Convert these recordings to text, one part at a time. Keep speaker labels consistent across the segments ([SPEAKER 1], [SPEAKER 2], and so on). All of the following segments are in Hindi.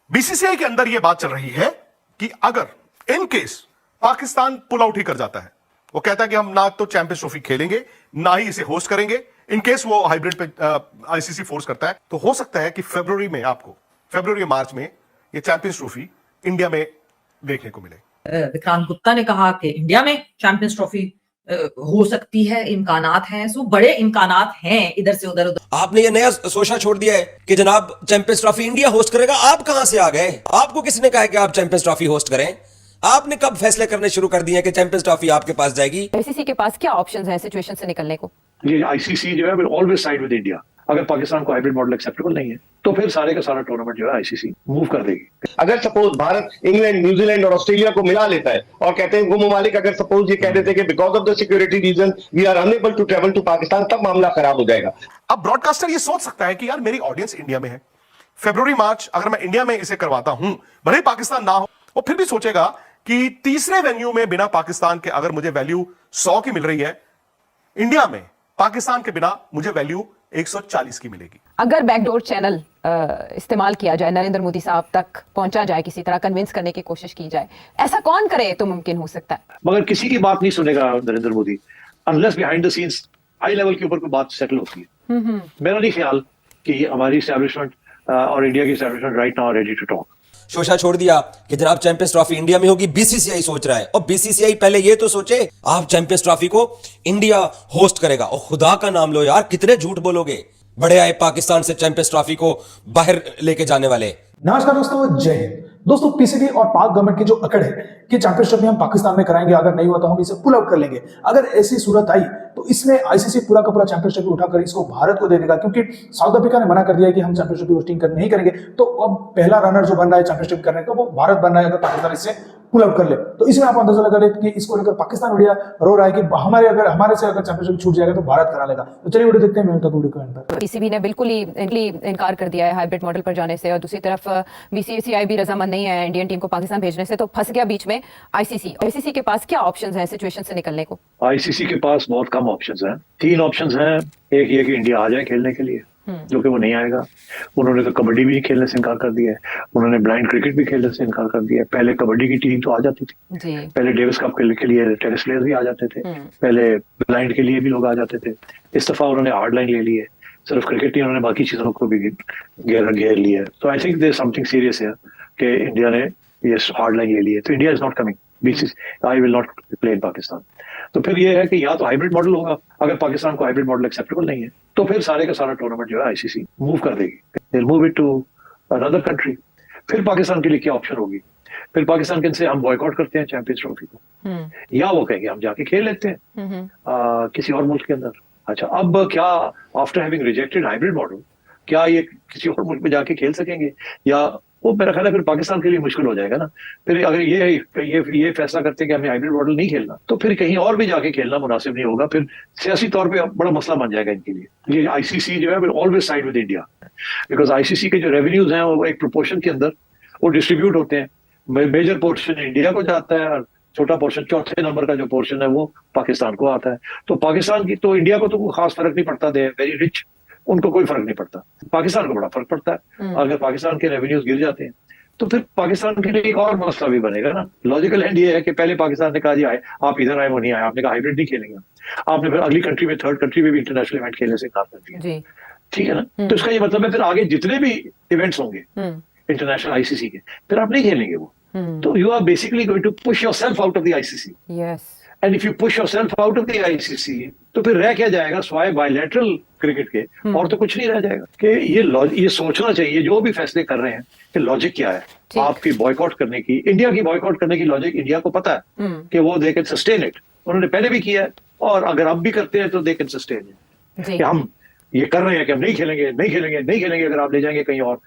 [SPEAKER 1] बीसीसीआई के अंदर यह बात चल रही है कि अगर in case Pakistan pull out ही कर जाता है, वो कहता है कि हम ना तो चैंपियंस ट्रॉफी खेलेंगे ना ही इसे होस्ट करेंगे, इन केस वो हाइब्रिड पे आईसीसी फोर्स करता है, तो हो सकता है कि फरवरी मार्च में ये चैंपियंस ट्रॉफी इंडिया में देखने को मिले।
[SPEAKER 2] विक्रांत गुप्ता ने कहा कि इंडिया में चैंपियंस ट्रॉफी हो सकती है, इम्कानात हैं, सो बड़े इम्कानात हैं इधर से उधर।
[SPEAKER 3] आपने ये नया सोचा छोड़ दिया है कि जनाब चैंपियंस ट्रॉफी इंडिया होस्ट करेगा। आप कहां से आ गए? आपको किसने कहा है कि आप चैंपियंस ट्रॉफी होस्ट करें? आपने कब फैसले करने शुरू कर दिए कि चैंपियंस ट्रॉफी आपके पास जाएगी?
[SPEAKER 4] आईसीसी के पास क्या ऑप्शंस हैं सिचुएशन से निकलने को?
[SPEAKER 5] ये आईसीसी जो है will always side with India. अगर पाकिस्तान को हाइब्रिड मॉडल एक्सेप्टेबल नहीं है तो फिर सारे का सारा टूर्नामेंट जो है आईसीसी मूव कर देगी।
[SPEAKER 6] अगर सपोज भारत इंग्लैंड, न्यूजीलैंड और ऑस्ट्रेलिया को मिला लेता है और कहते हैं वो ममालिक अगर सपोज ये कह देते हैं कि because of the security reason we are unable to travel to Pakistan, तब मामला खराब हो जाएगा।
[SPEAKER 1] अब ब्रॉडकास्टर ये सोच सकता है कि यार मेरी ऑडियंस इंडिया में है, फरवरी मार्च अगर मैं इंडिया में इसे करवाता हूं, भले ही पाकिस्तान ना हो, वो फिर भी सोचेगा कि तीसरे वेन्यू में बिना पाकिस्तान के अगर मुझे वैल्यू 100 की मिल रही है, इंडिया में पाकिस्तान के बिना मुझे वैल्यू 140 की मिलेगी।
[SPEAKER 4] अगर बैकडोर चैनल इस्तेमाल किया जाए, नरेंद्र मोदी साहब तक पहुंचा जाए, किसी तरह कन्विंस करने की कोशिश की जाए, ऐसा कौन करे तो मुमकिन हो सकता है?
[SPEAKER 5] मगर किसी की बात नहीं सुनेगा Narendra Modi unless behind the scenes high level के ऊपर कोई बात सेटल होती है। मेरा नहीं ख्याल कि हमारी एस्टैब्लिशमेंट और इंडिया की establishment right now ready to talk.
[SPEAKER 3] शोशा छोड़ दिया कि जनाब चैंपियंस ट्रॉफी इंडिया में होगी, बीसीसीआई सोच रहा है। और बीसीसीआई पहले ये तो सोचे आप चैंपियंस ट्रॉफी को इंडिया होस्ट करेगा। और खुदा का नाम लो यार, कितने झूठ बोलोगे? बड़े आए पाकिस्तान से चैंपियंस ट्रॉफी को बाहर लेके जाने वाले।
[SPEAKER 7] नमस्कार दोस्तों, जय हिंद। दोस्तों, पीसीबी और पाक गवर्नमेंट की जो अकड़ है कि चैंपियंस ट्रॉफी हम पाकिस्तान में कराएंगे, अगर नहीं हुआ तो हम इसे पुल आउट कर लेंगे, अगर ऐसी सूरत आई तो इसमें आईसीसी पूरा का पूरा चैंपियंस ट्रॉफी उठाकर इसको भारत को दे देगा, क्योंकि साउथ अफ्रीका ने मना कर दिया है कि हम चैंपियंस ट्रॉफी होस्टिंग नहीं करेंगे। तो अब पहला रनर जो बन रहा है चैंपियंस ट्रॉफी करने का वो भारत बन रहा है, अगर पाकिस्तान इससे पुल आउट कर ले। तो इसमें आप अंदाजा लगा रहे कि इसको लेकर पाकिस्तान मीडिया रो रहा है कि हमारे से अगर चैंपियनशिप छूट जाएगा तो भारत करा लेगा। तो चलिए वीडियो देखते हैं, मैं तक वीडियो को एंड पर।
[SPEAKER 4] पीसीबी ने बिल्कुल ही इनकार कर दिया है हाइब्रिड मॉडल पर जाने से, और दूसरी तरफ बीसीसीआई भी रजामंद नहीं है इंडियन टीम को पाकिस्तान भेजने से। तो फंस गया बीच में आईसीसी के पास क्या ऑप्शंस हैं सिचुएशन से निकलने को?
[SPEAKER 5] आईसीसी के पास बहुत कम ऑप्शंस हैं। 3 ऑप्शंस हैं। एक ये कि इंडिया आ जाए खेलने के लिए, जो कि वो नहीं आएगा। उन्होंने तो कबड्डी भी खेलने से इनकार कर दिया है, उन्होंने ब्लाइंड क्रिकेट भी खेलने से इनकार कर दिया है। पहले कबड्डी की टीम तो आ जाती थी, पहले डेविस कप के लिए टेनिस प्लेयर्स भी आ जाते थे, पहले ब्लाइंड के लिए भी लोग आ जाते थे। इस दफा उन्होंने हार्ड लाइन ले ली है, सिर्फ क्रिकेट नहीं, उन्होंने बाकी चीजों को भी घेर लिया है। तो I think there something serious है कि इंडिया ने ये हार्ड लाइन ले ली है। तो India is not coming, BCCI will not play in Pakistan. तो फिर ये है कि या तो हाइब्रिड मॉडल होगा, अगर पाकिस्तान को हाइब्रिड मॉडल एक्सेप्टेबल नहीं है तो फिर सारे का सारा टूर्नामेंट जो है आईसीसी मूव कर देगी, they will move it to another country. फिर पाकिस्तान के लिए क्या ऑप्शन होगी? फिर पाकिस्तान के से हम बॉयकॉट करते हैं चैंपियंस ट्रॉफी को, या वो कहेंगे हम जाके खेल लेते हैं किसी और मुल्क के अंदर। अच्छा, अब क्या after having rejected hybrid model क्या ये किसी और मुल्क में जाके खेल सकेंगे? या वो मेरा ख्याल है फिर पाकिस्तान के लिए मुश्किल हो जाएगा ना। फिर अगर ये फैसला करते हैं कि हमें हाइब्रिड मॉडल नहीं खेलना, तो फिर कहीं और भी जाके खेलना मुनासिब नहीं होगा। फिर सियासी तौर पे बड़ा मसला बन जाएगा इनके लिए। ये आईसीसी जो है will always side with India, because ICC के जो रेवेन्यूज हैं वो एक प्रोपोर्शन के अंदर वो डिस्ट्रीब्यूट होते हैं। मेजर पोर्शन इंडिया को जाता है और छोटा पोर्शन, चौथे नंबर का जो पोर्शन है वो पाकिस्तान को आता है। तो पाकिस्तान की तो इंडिया को तो कोई खास फर्क नहीं पड़ता, दे वेरी रिच, उनको कोई फर्क नहीं पड़ता। पाकिस्तान को बड़ा फर्क पड़ता है। अगर पाकिस्तान के रेवेन्यूज गिर जाते हैं तो फिर पाकिस्तान के लिए एक और मसला भी बनेगा ना। लॉजिकल एंड ये है कि पहले पाकिस्तान ने कहा जी आए, आप इधर आए, वो नहीं आए, आपने कहा हाइब्रिड नहीं खेलेंगे, आपने फिर अगली कंट्री में, थर्ड कंट्री में भी इंटरनेशनल इवेंट खेलने से इनकार कर दिया, ठीक है ना। तो इसका ये मतलब है फिर आगे जितने भी इवेंट्स होंगे इंटरनेशनल आईसीसी के, फिर आप नहीं खेलेंगे वो। तो you are basically going to push yourself out of the ICC. And if you push yourself out of the ICC तो फिर रह क्या जाएगा स्वाय बायलैटरल क्रिकेट के, और तो कुछ नहीं रह जाएगा। कि ये सोचना चाहिए जो भी फैसले कर रहे हैं कि लॉजिक क्या है आपकी बॉयकॉट करने की, इंडिया की बॉयकॉट करने की लॉजिक इंडिया को पता है कि वो दे कैन सस्टेन इट। उन्होंने पहले भी किया है और अगर अब भी करते हैं तो दे कैन सस्टेन इट। कि हम ये कर रहे हैं कि हम नहीं खेलेंगे अगर आप ले जाएंगे कहीं और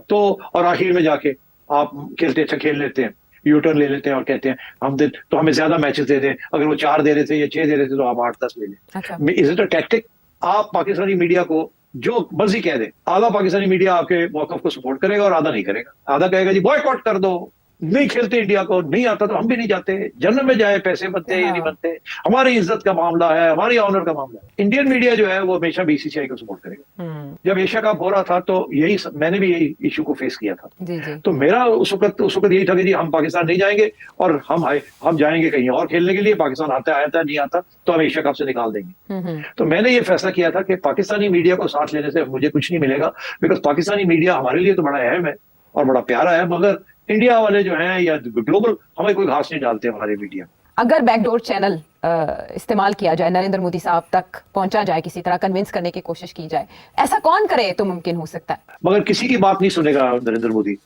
[SPEAKER 5] तो, और आखिर में जाके आप खेल लेते हैं, यू टर्न ले लेते हैं और कहते हैं तो हमें ज्यादा मैचेस दे दें, अगर वो 4 दे रहे थे या 6 दे रहे थे तो आप 8-10 ले लें। Is it a tactic? आप पाकिस्तानी मीडिया को जो मर्जी कह दे, आधा पाकिस्तानी मीडिया आपके मौकफ को सपोर्ट करेगा और आधा नहीं करेगा। आधा कहेगा जी बॉयकॉट कर दो, नहीं खेलते, इंडिया को नहीं आता तो हम भी नहीं जाते, जन्म में जाए पैसे बनते हैं या नहीं बनते, हमारी इज्जत का मामला है, हमारी ऑनर का मामला है। इंडियन मीडिया जो है वो हमेशा बीसीसीआई को सपोर्ट करेगा। जब एशिया कप हो रहा था तो मैंने भी यही इशू को फेस किया था।
[SPEAKER 4] जी जी।
[SPEAKER 5] तो मेरा उस वक्त यही था कि जी हम पाकिस्तान नहीं जाएंगे और हम जाएंगे कहीं और खेलने के लिए, पाकिस्तान आया था नहीं आता तो हम एशिया कप से निकाल देंगे। तो मैंने ये फैसला किया था कि पाकिस्तानी मीडिया को साथ लेने से मुझे कुछ नहीं मिलेगा, बिकॉज पाकिस्तानी मीडिया हमारे लिए तो बड़ा अहम है और बड़ा प्यारा है, मगर इंडिया वाले जो हैं या ग्लोबल हमें कोई घास नहीं डालते हमारे मीडिया।
[SPEAKER 4] अगर बैकडोर चैनल इस्तेमाल किया जाए, नरेंद्र मोदी साहब तक पहुंचा जाए, किसी तरह कन्विंस करने की कोशिश की जाए, ऐसा कौन करे तो मुमकिन हो सकता है?
[SPEAKER 5] मगर किसी की बात नहीं सुनेगा Narendra Modi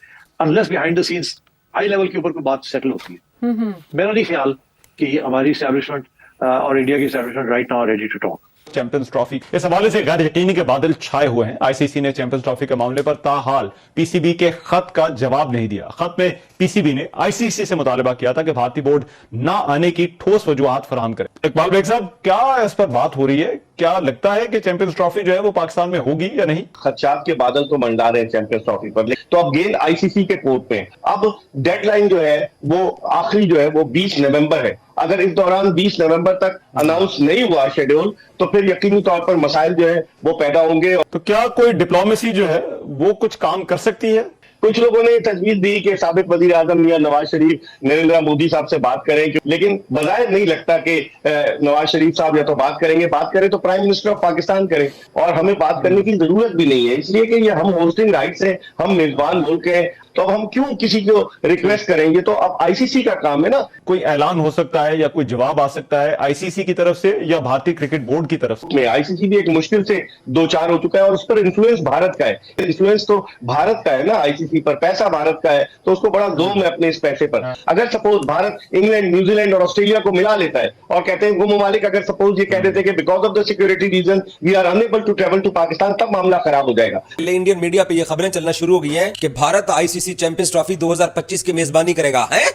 [SPEAKER 5] unless behind the scenes high level के ऊपर कोई बात सेटल होती है। मेरा नहीं ख्याल कि हमारी एस्टैब्लिशमेंट और इंडिया की establishment right now ready to talk.
[SPEAKER 8] Champions trophy इस हवाले से गैर यकीनी के बादल छाए हुए हैं। आईसीसी ने चैंपियंस ट्रॉफी के मामले पर ताहाल पीसीबी के खत का जवाब नहीं दिया। खत में पीसीबी ने आईसीसी से मुतालबा किया था कि भारतीय बोर्ड ना आने की ठोस वजूहात फराहम करे। इकबाल बेग साहब, क्या इस पर बात हो रही है? क्या लगता है कि चैंपियंस ट्रॉफी जो है वो पाकिस्तान में होगी या नहीं?
[SPEAKER 6] खदशात के बादल तो मंडरा रहे हैं चैंपियंस ट्रॉफी पर, तो अब गेंद आईसीसी के कोर्ट में। अब डेडलाइन जो है वो आखिरी जो है वो 20 नवंबर है। अगर इस दौरान 20 नवंबर तक अनाउंस नहीं हुआ शेड्यूल तो फिर यकीनी तौर पर मसाइल जो है वो पैदा होंगे।
[SPEAKER 8] तो क्या कोई डिप्लोमेसी जो है वो कुछ काम कर सकती है?
[SPEAKER 6] कुछ लोगों ने तजवीज दी कि साबिक वजीर आजम मियां नवाज शरीफ नरेंद्र मोदी साहब से बात करें, लेकिन बजाय नहीं लगता कि नवाज शरीफ साहब या तो बात करें तो प्राइम मिनिस्टर ऑफ पाकिस्तान करें, और हमें बात करने की जरूरत भी नहीं है, इसलिए कि ये हम होस्टिंग राइट्स हैं, हम मेजबान मुल्क हैं, तो अब हम क्यों किसी को रिक्वेस्ट करेंगे? तो अब आईसीसी का काम है ना।
[SPEAKER 8] कोई ऐलान हो सकता है या कोई जवाब आ सकता है आईसीसी की तरफ से या भारतीय क्रिकेट बोर्ड की तरफ से?
[SPEAKER 6] आईसीसी भी एक मुश्किल से 2-4 हो चुका है और उस पर इन्फ्लुएंस भारत का है। इन्फ्लुएंस तो भारत का है ना आईसीसी पर, पैसा भारत का है, तो उसको बड़ा जोम है अपने इस पैसे पर। अगर सपोज भारत इंग्लैंड, न्यूजीलैंड और ऑस्ट्रेलिया को मिला लेता है और कहते हैं वो ममालिक अगर सपोज ये कह देते हैं कि because of the security reason we are unable to travel to Pakistan, तब मामला खराब हो जाएगा।
[SPEAKER 3] इंडियन मीडिया पे ये खबरें चलना शुरू हो गई हैं कि भारत आईसीसी चैंपियंस ट्रॉफी 2025 की मेजबानी करेगा। हैं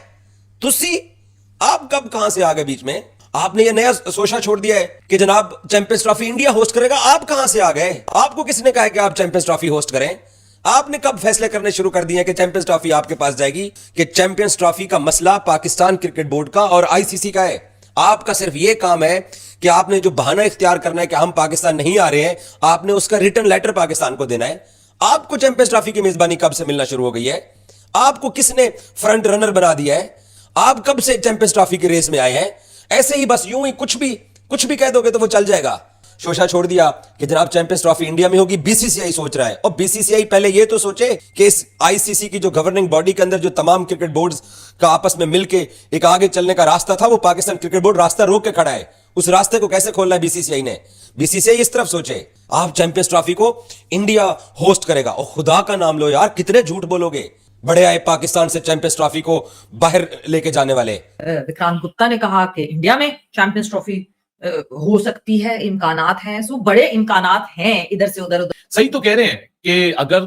[SPEAKER 3] तुसी आप कब कहां से आ गए बीच में? आपने ये नया सोचा छोड़ दिया है कि जनाब चैंपियंस ट्रॉफी इंडिया होस्ट करेगा। आप कहां से आ गए? आपको किसने कहा है कि आप चैंपियंस ट्रॉफी होस्ट करें? आपने कब फैसले करने शुरू कर दिए कि चैंपियंस ट्रॉफी आपके पास जाएगी? कि चैंपियंस ट्रॉफी का मसला पाकिस्तान क्रिकेट बोर्ड का और आईसीसी का है। आपका सिर्फ यह काम है कि आपने जो बहाना इख्तियार करना है कि हम पाकिस्तान नहीं आ रहे हैं, आपने उसका रिटर्न लेटर पाकिस्तान को देना है। आपको चैंपियंस ट्रॉफी की मेजबानी कब से मिलना शुरू हो गई है? आपको किसने फ्रंट रनर बना दिया है? आप कब से चैंपियंस ट्रॉफी की रेस में आए हैं? ऐसे ही बस यूं ही कुछ भी कह दोगे तो वो चल जाएगा। शोशा छोड़ दिया कि जनाब चैंपियंस ट्रॉफी इंडिया में होगी, बीसीसीआई सोच रहा है। और बीसीसीआई पहले ये तो सोचे कि इस आईसीसी की जो गवर्निंग बॉडी के अंदर जो तमाम क्रिकेट बोर्ड्स का आपस में मिलके एक आगे चलने का रास्ता था, वो पाकिस्तान क्रिकेट बोर्ड रास्ता रोक के खड़ा है। उस रास्ते को कैसे खोलना है बीसीसीआई ने? बीसीसीआई इस तरफ सोचे आप चैंपियंस ट्रॉफी को इंडिया होस्ट करेगा। और खुदा का नाम लो यार, कितने झूठ बोलोगे? बड़े आए पाकिस्तान से चैंपियंस ट्रॉफी को बाहर लेके जाने वाले।
[SPEAKER 2] विक्रांत गुप्ता ने कहा कि इंडिया में चैंपियंस ट्रॉफी हो सकती है, इम्कानात हैं, सो बड़े इम्कानात हैं इधर से उधर।
[SPEAKER 9] सही तो कह रहे हैं कि अगर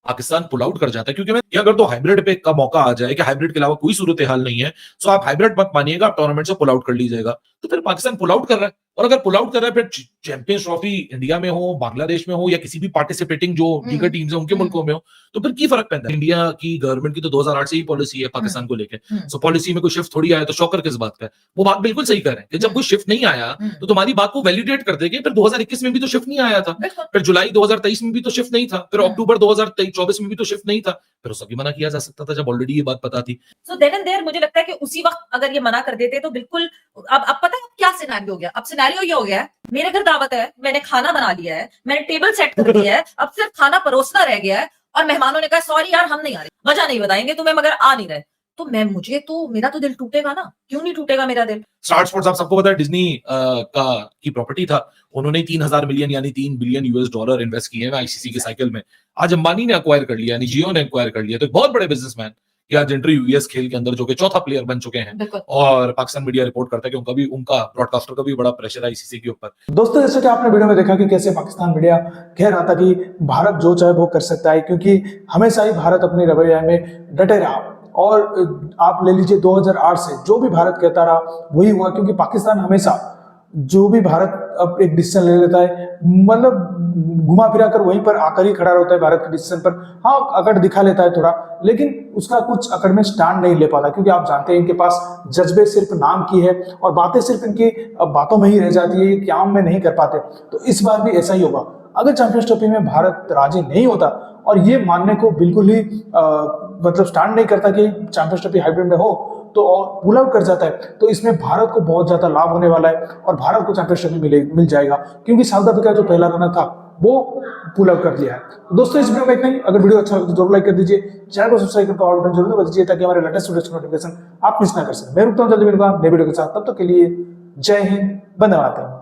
[SPEAKER 9] पाकिस्तान पुल आउट कर जाता है, क्योंकि मैं अगर तो हाइब्रिड पे का मौका आ जाए कि हाइब्रिड के अलावा कोई सूरत हाल नहीं है, सो आप हाइब्रिड मत मानिएगा, आप टूर्नामेंट से पुल आउट कर लीजिएगा। तो फिर पाकिस्तान पुल आउट कर रहा है, और अगर पुल आउट कर रहा है फिर चैंपियंस ट्रॉफी इंडिया में हो, बांग्लादेश में हो, या किसी भी पार्टिसिपेटिंग जो दीगर टीम्स है उनके मुल्कों में हो, तो फिर की फर्क पैदा है? इंडिया की गवर्नमेंट की तो 2008 से ही पॉलिसी है पाकिस्तान को लेकर, सो पॉलिसी में कोई शिफ्ट थोड़ी आया तो शौकर किस बात का है? वो बात बिल्कुल सही कर रहे हैं कि जब कोई शिफ्ट नहीं आया तो तुम्हारी बात को वैलिडेट कर देंगे। फिर 2021 में भी तो शिफ्ट नहीं आया था, फिर जुलाई 2023 में भी तो शिफ्ट नहीं था, फिर अक्टूबर 2024 में भी तो शिफ्ट नहीं था, फिर उस भी मना किया जा सकता था जब ऑलरेडी ये बात पता थी।
[SPEAKER 2] सो देन एंड देयर मुझे लगता है कि उसी वक्त अगर ये मना कर देते तो बिल्कुल। अब पता है क्या सिनेरियो हो गया? अब सिनेरियो ये हो गया है, मेरे घर दावत है, मैंने खाना बना लिया है, मैंने टेबल सेट कर दिया है, अब सिर्फ खाना परोसना रह गया है, और मेहमानों ने कहा सॉरी यार हम नहीं आ रहे, वजह नहीं बताएंगे तुम्हें मगर आ नहीं रहे, तो मेरा तो दिल टूटेगा ना। क्यों नहीं टूटेगा मेरा दिल?
[SPEAKER 9] स्टार स्पोर्ट्स आप सबको पता है डिज्नी की प्रॉपर्टी था, उन्होंने 3000 मिलियन यानी $3 बिलियन इन्वेस्ट किए हैं आईसीसी के साइकिल में। आज अंबानी ने एक्वायर कर लिया, यानी जियो ने एक्वायर कर लिया, तो एक बहुत बड़े बिजनेसमैन की आज एंट्री हुई है इस खेल के अंदर, जो कि चौथा प्लेयर बन चुके हैं। और पाकिस्तान मीडिया रिपोर्ट करता है कि उनका ब्रॉडकास्टर का भी बड़ा प्रेशर है आईसीसी के ऊपर।
[SPEAKER 7] दोस्तों, जैसे कि आपने वीडियो में देखा कि कैसे पाकिस्तान मीडिया कह रहा था कि भारत जो चाहे वो कर सकता है, क्योंकि हमेशा ही भारत अपने रवैये में डटे रहा। और आप ले लीजिए 2008 से जो भी भारत कहता रहा वही हुआ, क्योंकि पाकिस्तान हमेशा जो भी भारत अब एक डिसीजन ले लेता है, मतलब घुमा फिरा कर वहीं पर आकर ही खड़ा रहता है भारत के डिसीजन पर। हाँ, अकड़ दिखा लेता है थोड़ा, लेकिन उसका कुछ अकड़ में स्टैंड नहीं ले पाता, क्योंकि आप जानते हैं इनके पास जज्बे सिर्फ नाम की है और बातें सिर्फ इनकी बातों में ही रह जाती है, काम में नहीं कर पाते। तो इस बार भी ऐसा ही होगा। अगर चैंपियंस ट्रॉफी में भारत राजी नहीं होता और ये मानने को बिल्कुल ही मतलब स्टैंड नहीं करता कि चैंपियंस ट्रॉफी हाइब्रिड में हो, तो पुल आउट कर जाता है, तो इसमें भारत को बहुत ज्यादा लाभ होने वाला है और भारत को चैंपियंस ट्रॉफी मिल जाएगा, क्योंकि साउथ अफ्रीका जो पहला रनर था वो पुल आउट कर दिया है। तो दोस्तों, इस वीडियो में इतना ही। अगर वीडियो अच्छा लगे तो जरूर लाइक कर दीजिए, चैनल को सब्सक्राइब करके ऑल बटन जरूर दबा दीजिए, ताकि हमारे लेटेस्ट वीडियो की नोटिफिकेशन आप मिस ना कर सकें। मैं रुकता हूं जल्दी मिलूंगा नए वीडियो के साथ, तब तक के लिए जय हिंद, वंदे मातरम।